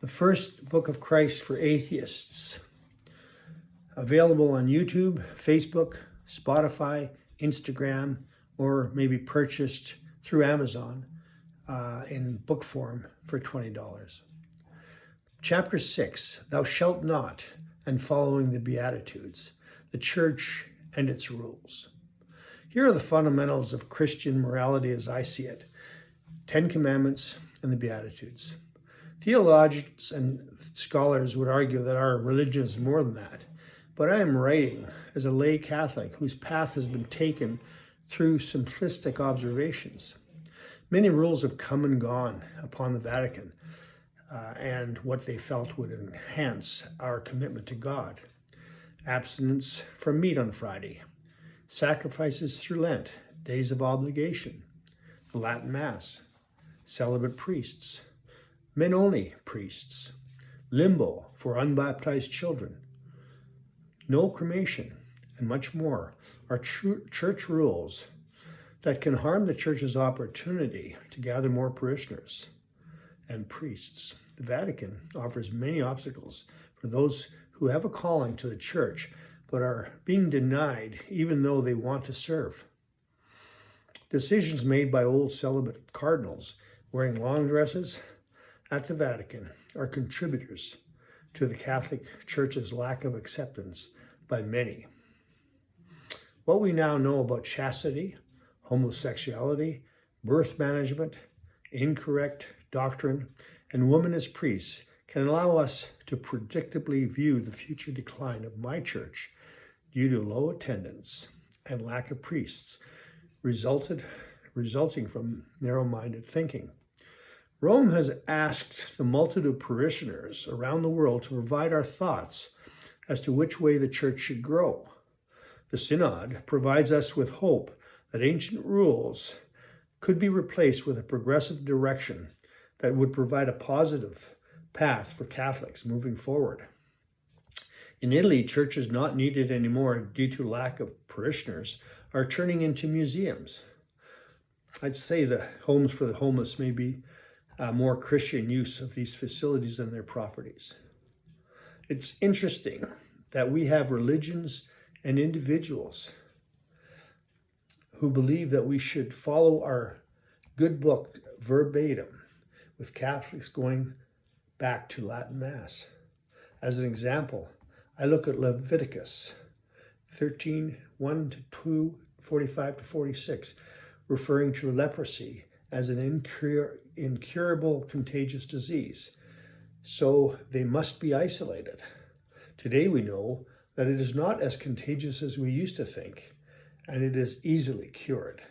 The First Book of Christ for Atheists. Available on YouTube, Facebook, Spotify, Instagram, or maybe purchased through Amazon in book form for $20. Chapter 6, Thou Shalt Not, and following the Beatitudes, the Church and its rules. Here are the fundamentals of Christian morality as I see it: 10 Commandments and the Beatitudes. Theologians and scholars would argue that our religion is more than that, but I am writing as a lay Catholic whose path has been taken through simplistic observations. Many rules have come and gone upon the Vatican and what they felt would enhance our commitment to God. Abstinence from meat on Friday, sacrifices through Lent, days of obligation, the Latin Mass, celibate priests, men-only priests, limbo for unbaptized children, no cremation, and much more are church rules that can harm the church's opportunity to gather more parishioners and priests. The Vatican offers many obstacles for those who have a calling to the church but are being denied even though they want to serve. Decisions made by old celibate cardinals wearing long dresses at the Vatican are contributors to the Catholic Church's lack of acceptance by many. What we now know about chastity, homosexuality, birth management, incorrect doctrine, and women as priests can allow us to predictably view the future decline of my church due to low attendance and lack of priests resulting from narrow-minded thinking. Rome has asked the multitude of parishioners around the world to provide our thoughts as to which way the church should grow. The Synod provides us with hope that ancient rules could be replaced with a progressive direction that would provide a positive path for Catholics moving forward. In Italy, churches not needed anymore due to lack of parishioners are turning into museums. I'd say the homes for the homeless may be more Christian use of these facilities and their properties. It's interesting that we have religions and individuals who believe that we should follow our good book verbatim, with Catholics going back to Latin Mass. As an example, I look at Leviticus 13, 1 to 2, 45 to 46, referring to leprosy as an incurable contagious disease, so they must be isolated. Today we know that it is not as contagious as we used to think, and it is easily cured.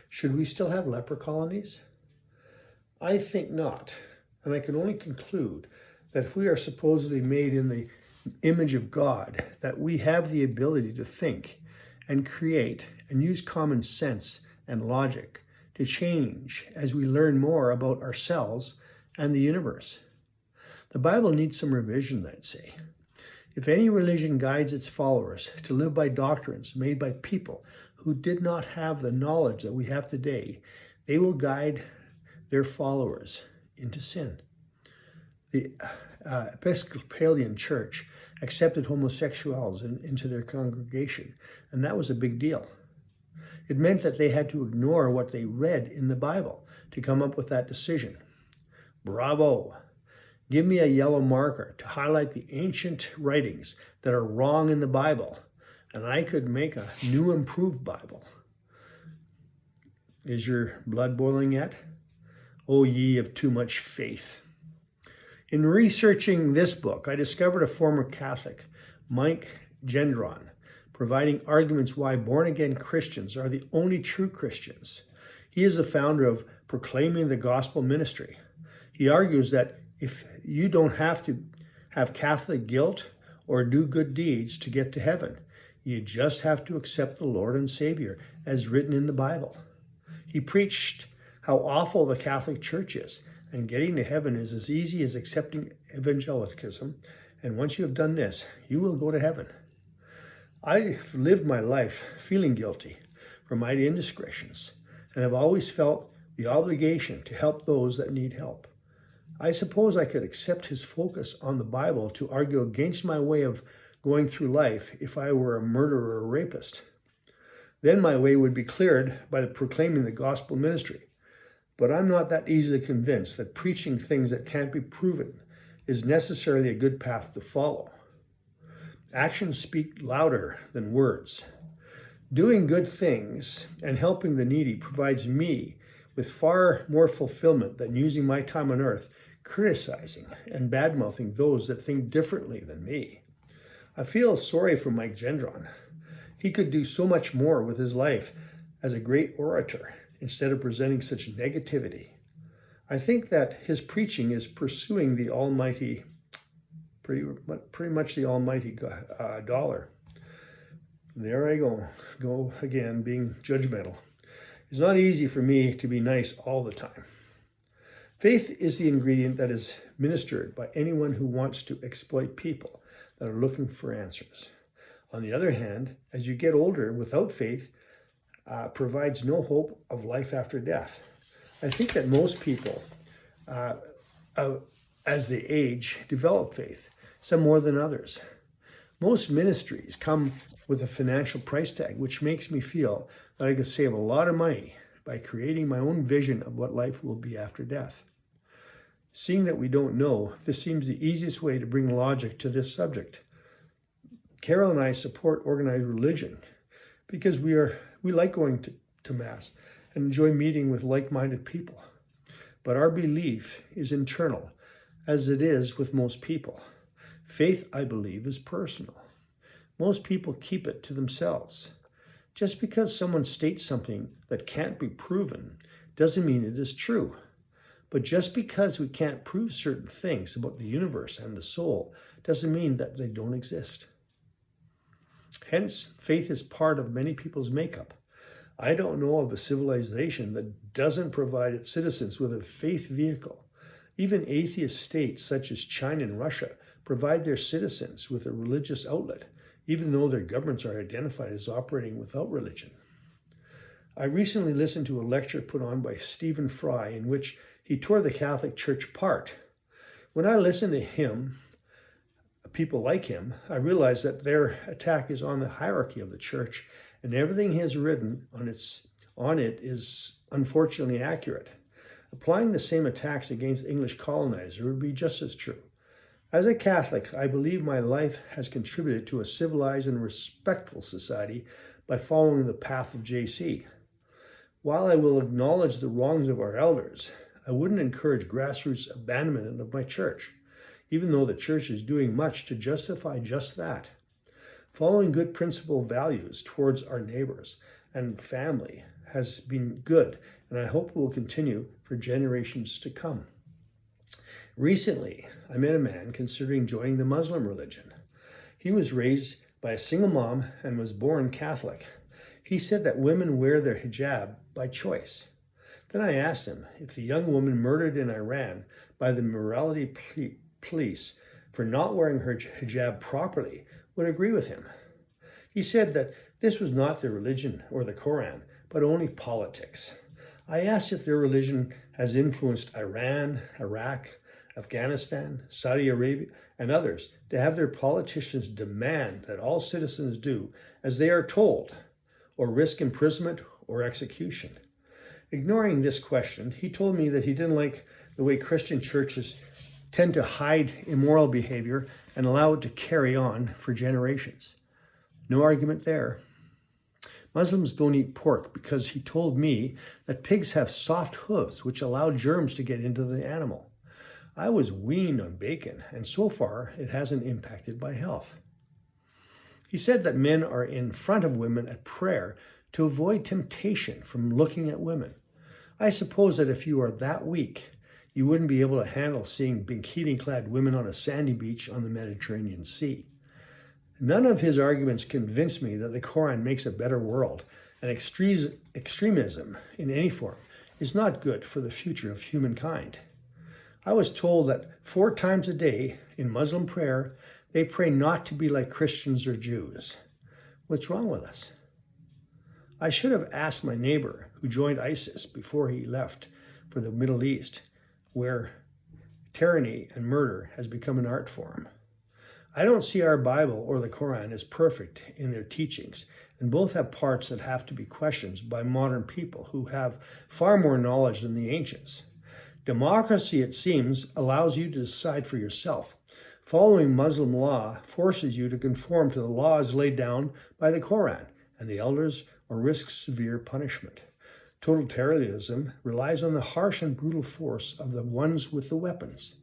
Should we still have leper colonies? I think not, and I can only conclude that if we are supposedly made in the image of God, that we have the ability to think and create and use common sense and logic to change as we learn more about ourselves and the universe. The Bible needs some revision, I'd say. If any religion guides its followers to live by doctrines made by people who did not have the knowledge that we have today, they will guide their followers into sin. The Episcopalian Church accepted homosexuals into their congregation, and that was a big deal. It meant that they had to ignore what they read in the Bible to come up with that decision. Bravo! Give me a yellow marker to highlight the ancient writings that are wrong in the Bible, and I could make a new improved Bible. Is your blood boiling yet? O ye of too much faith. In researching this book, I discovered a former Catholic, Mike Gendron, providing arguments why born-again Christians are the only true Christians. He is the founder of Proclaiming the Gospel Ministry. He argues that if you don't have to have Catholic guilt or do good deeds to get to heaven, you just have to accept the Lord and Savior as written in the Bible. He preached how awful the Catholic Church is, and getting to heaven is as easy as accepting evangelicism, and once you have done this, you will go to heaven. I've lived my life feeling guilty for my indiscretions, and have always felt the obligation to help those that need help. I suppose I could accept his focus on the Bible to argue against my way of going through life if I were a murderer or rapist. Then my way would be cleared by proclaiming the gospel ministry. But I'm not that easily convinced that preaching things that can't be proven is necessarily a good path to follow. Actions speak louder than words. Doing good things and helping the needy provides me with far more fulfillment than using my time on earth criticizing and badmouthing those that think differently than me. I feel sorry for Mike Gendron. He could do so much more with his life as a great orator instead of presenting such negativity. I think that his preaching is pursuing the almighty, pretty much the almighty dollar. There I go again, being judgmental. It's not easy for me to be nice all the time. Faith is the ingredient that is ministered by anyone who wants to exploit people that are looking for answers. On the other hand, as you get older, without faith, provides no hope of life after death. I think that most people, as they age, develop faith, some more than others. Most ministries come with a financial price tag, which makes me feel that I could save a lot of money by creating my own vision of what life will be after death. Seeing that we don't know, this seems the easiest way to bring logic to this subject. Carol and I support organized religion because we like going to Mass and enjoy meeting with like-minded people. But our belief is internal, as it is with most people. Faith, I believe, is personal. Most people keep it to themselves. Just because someone states something that can't be proven doesn't mean it is true. But just because we can't prove certain things about the universe and the soul doesn't mean that they don't exist. Hence, faith is part of many people's makeup. I don't know of a civilization that doesn't provide its citizens with a faith vehicle. Even atheist states such as China and Russia provide their citizens with a religious outlet, even though their governments are identified as operating without religion. I recently listened to a lecture put on by Stephen Fry in which he tore the Catholic Church apart. When I listened to him, people like him, I realized that their attack is on the hierarchy of the church, and everything he has written on it is unfortunately accurate. Applying the same attacks against English colonizers would be just as true. As a Catholic, I believe my life has contributed to a civilized and respectful society by following the path of JC. While I will acknowledge the wrongs of our elders, I wouldn't encourage grassroots abandonment of my church, even though the church is doing much to justify just that. Following good principle values towards our neighbors and family has been good, and I hope will continue for generations to come. Recently, I met a man considering joining the Muslim religion. He was raised by a single mom and was born Catholic. He said that women wear their hijab by choice. Then I asked him if the young woman murdered in Iran by the morality police for not wearing her hijab properly would agree with him. He said that this was not their religion or the Quran, but only politics. I asked if their religion has influenced Iran, Iraq, Afghanistan, Saudi Arabia, and others to have their politicians demand that all citizens do as they are told, or risk imprisonment or execution. Ignoring this question, he told me that he didn't like the way Christian churches tend to hide immoral behavior and allow it to carry on for generations. No argument there. Muslims don't eat pork because he told me that pigs have soft hooves which allow germs to get into the animal. I was weaned on bacon, and so far it hasn't impacted my health. He said that men are in front of women at prayer to avoid temptation from looking at women. I suppose that if you are that weak, you wouldn't be able to handle seeing bikini-clad women on a sandy beach on the Mediterranean Sea. None of his arguments convinced me that the Quran makes a better world, and extremism in any form is not good for the future of humankind. I was told that 4 times a day in Muslim prayer, they pray not to be like Christians or Jews. What's wrong with us? I should have asked my neighbor who joined ISIS before he left for the Middle East, where tyranny and murder has become an art form. I don't see our Bible or the Quran as perfect in their teachings, and both have parts that have to be questioned by modern people who have far more knowledge than the ancients. Democracy, it seems, allows you to decide for yourself. Following Muslim law forces you to conform to the laws laid down by the Quran and the elders or risk severe punishment. Totalitarianism relies on the harsh and brutal force of the ones with the weapons.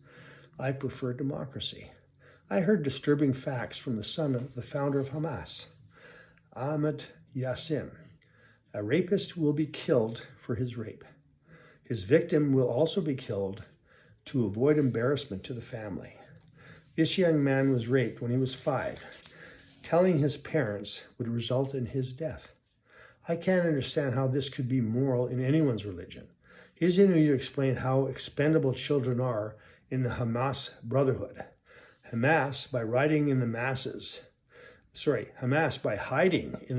I prefer democracy. I heard disturbing facts from the son of the founder of Hamas, Ahmed Yassin. A rapist will be killed for his rape. His victim will also be killed to avoid embarrassment to the family. This young man was raped when he was 5. Telling his parents would result in his death. I can't understand how this could be moral in anyone's religion. Here's in you explain how expendable children are in the Hamas Brotherhood. Hamas, by hiding in the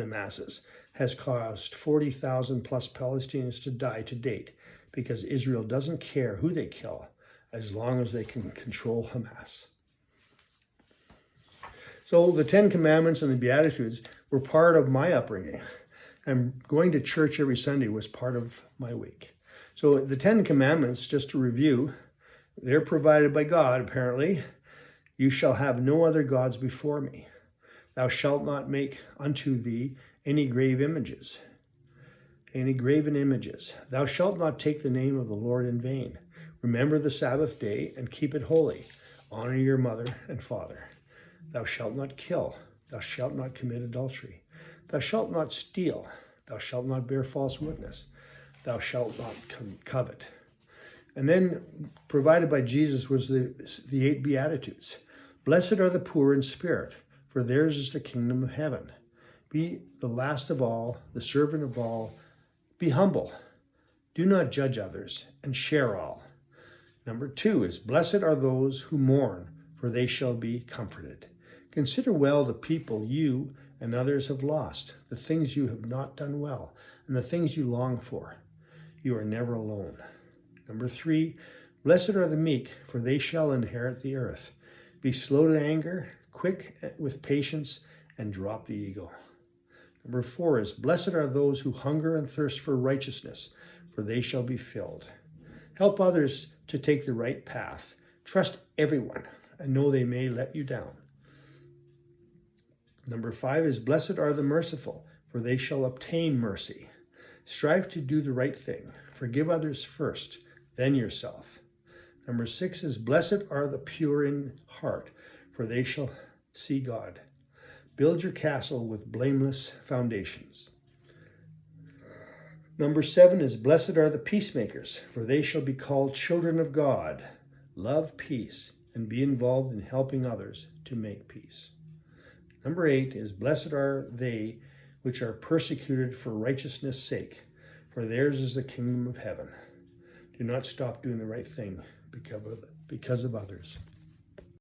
masses, has caused 40,000 plus Palestinians to die to date because Israel doesn't care who they kill as long as they can control Hamas. So the 10 Commandments and the Beatitudes were part of my upbringing. And going to church every Sunday was part of my week. So the 10 Commandments, just to review, they're provided by God, apparently. You shall have no other gods before me. Thou shalt not make unto thee any graven images. Thou shalt not take the name of the Lord in vain. Remember the Sabbath day and keep it holy. Honor your mother and father. Thou shalt not kill. Thou shalt not commit adultery. Thou shalt not steal. Thou shalt not bear false witness. Thou shalt not covet. And then provided by Jesus was the 8 Beatitudes. Blessed are the poor in spirit, for theirs is the kingdom of heaven. Be the last of all, the servant of all. Be humble. Do not judge others, and share all. Number 2 is, blessed are those who mourn, for they shall be comforted. Consider well the people you and others have lost, the things you have not done well, and the things you long for. You are never alone. Number 3, blessed are the meek, for they shall inherit the earth. Be slow to anger, quick with patience, and drop the ego. Number 4 is, blessed are those who hunger and thirst for righteousness, for they shall be filled. Help others to take the right path. Trust everyone, and know they may let you down. Number 5 is, blessed are the merciful, for they shall obtain mercy. Strive to do the right thing. Forgive others first, then yourself. Number 6 is, blessed are the pure in heart, for they shall see God. Build your castle with blameless foundations. Number 7 is, blessed are the peacemakers, for they shall be called children of God. Love peace and be involved in helping others to make peace. Number 8 is, blessed are they which are persecuted for righteousness' sake, for theirs is the kingdom of heaven. Do not stop doing the right thing because of others.